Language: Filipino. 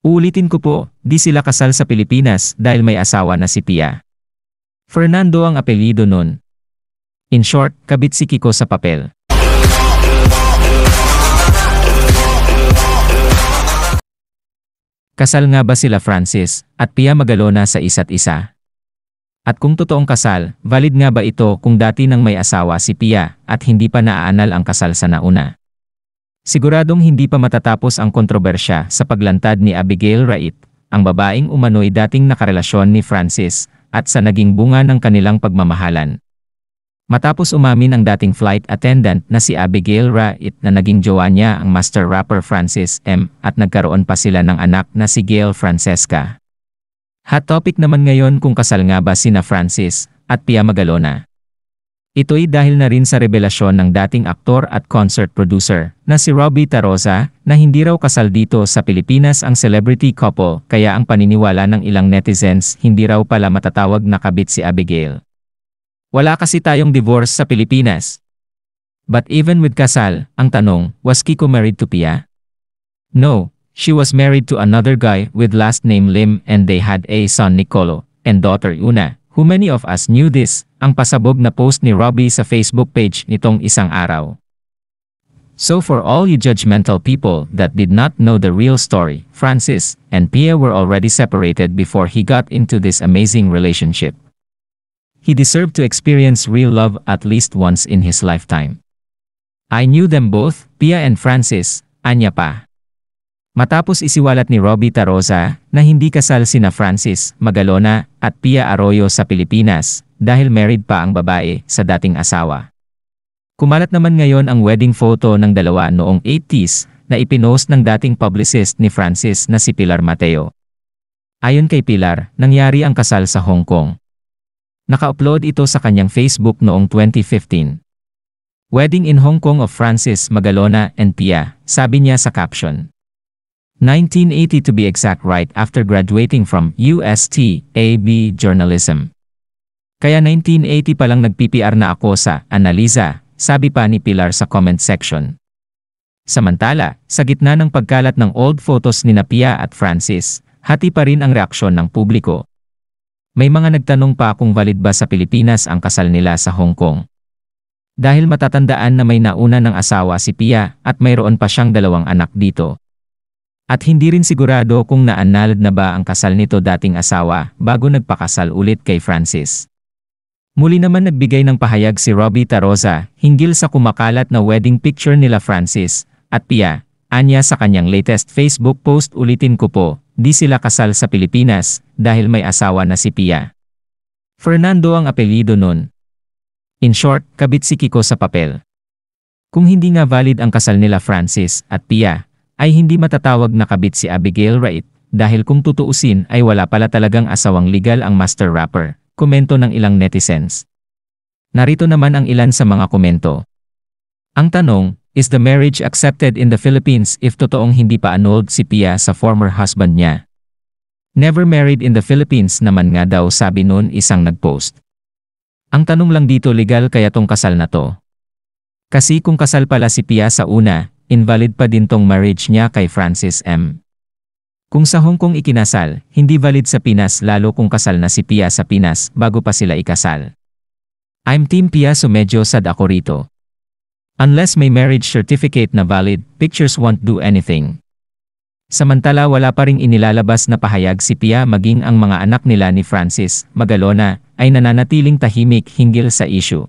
Uulitin ko po, di sila kasal sa Pilipinas dahil may asawa na si Pia. Fernando ang apelyido nun. In short, kabit si Kiko sa papel. Kasal nga ba sila Francis at Pia Magalona sa isa't isa? At kung totoong kasal, valid nga ba ito kung dati nang may asawa si Pia at hindi pa naaanal ang kasal sa nauna? Siguradong hindi pa matatapos ang kontrobersya sa paglantad ni Abigail Rait, ang babaeng umano'y dating nakarelasyon ni Francis at sa naging bunga ng kanilang pagmamahalan. Matapos umamin ang dating flight attendant na si Abigail Rait na naging jowa niya ang master rapper Francis M. at nagkaroon pa sila ng anak na si Gail Francesca. Hot topic naman ngayon kung kasal nga ba sina Francis at Pia Magalona. Ito'y dahil na rin sa revelasyon ng dating aktor at concert producer na si Robbie Tarosa na hindi raw kasal dito sa Pilipinas ang celebrity couple, kaya ang paniniwala ng ilang netizens hindi raw pala matatawag na kabit si Abigail. Wala kasi tayong divorce sa Pilipinas. But even with kasal, ang tanong, was Kiko married to Pia? No. She was married to another guy with last name Lim and they had a son Nicolo and daughter Una, who many of us knew this, ang pasabog na post ni Robbie sa Facebook page nitong isang araw. So for all you judgmental people that did not know the real story, Francis and Pia were already separated before he got into this amazing relationship. He deserved to experience real love at least once in his lifetime. I knew them both, Pia and Francis, anya pa. Matapos isiwalat ni Robbie Tarosa na hindi kasal sina Francis Magalona at Pia Arroyo sa Pilipinas dahil married pa ang babae sa dating asawa. Kumalat naman ngayon ang wedding photo ng dalawa noong 80s na ipinost ng dating publicist ni Francis na si Pilar Mateo. Ayon kay Pilar, nangyari ang kasal sa Hong Kong. Naka-upload ito sa kanyang Facebook noong 2015. Wedding in Hong Kong of Francis Magalona and Pia, sabi niya sa caption. 1980 to be exact, right after graduating from UST AB Journalism. Kaya 1980 pa lang nag-PPR na ako sa Analiza, sabi pa ni Pilar sa comment section. Samantala, sa gitna ng pagkalat ng old photos ni Pia at Francis, hati pa rin ang reaksyon ng publiko. May mga nagtanong pa kung valid ba sa Pilipinas ang kasal nila sa Hong Kong. Dahil matatandaan na may nauna ng asawa si Pia at mayroon pa siyang 2 anak dito. At hindi rin sigurado kung naanal na ba ang kasal nito dating asawa bago nagpakasal ulit kay Francis. Muli naman nagbigay ng pahayag si Robbie Tarosa hinggil sa kumakalat na wedding picture nila Francis at Pia. Anya sa kanyang latest Facebook post, ulitin ko po, di sila kasal sa Pilipinas dahil may asawa na si Pia. Fernando ang apelyido nun. In short, kabit si Kiko sa papel. Kung hindi nga valid ang kasal nila Francis at Pia, ay hindi matatawag na kabit si Abigail Rait dahil kung tutuusin ay wala pala talagang asawang legal ang master rapper, komento ng ilang netizens. Narito naman ang ilan sa mga komento. Ang tanong, is the marriage accepted in the Philippines if totoong hindi pa annulled si Pia sa former husband niya? Never married in the Philippines naman nga daw, sabi nun isang nagpost. Ang tanong lang dito, legal kaya tong kasal na to? Kasi kung kasal pala si Pia sa una, invalid pa din tong marriage niya kay Francis M. Kung sa Hong Kong ikinasal, hindi valid sa Pinas, lalo kung kasal na si Pia sa Pinas bago pa sila ikasal. I'm Team Pia, so medyo sad ako rito. Unless may marriage certificate na valid, pictures won't do anything. Samantala wala pa ring inilalabas na pahayag si Pia maging ang mga anak nila ni Francis Magalona ay nananatiling tahimik hinggil sa issue.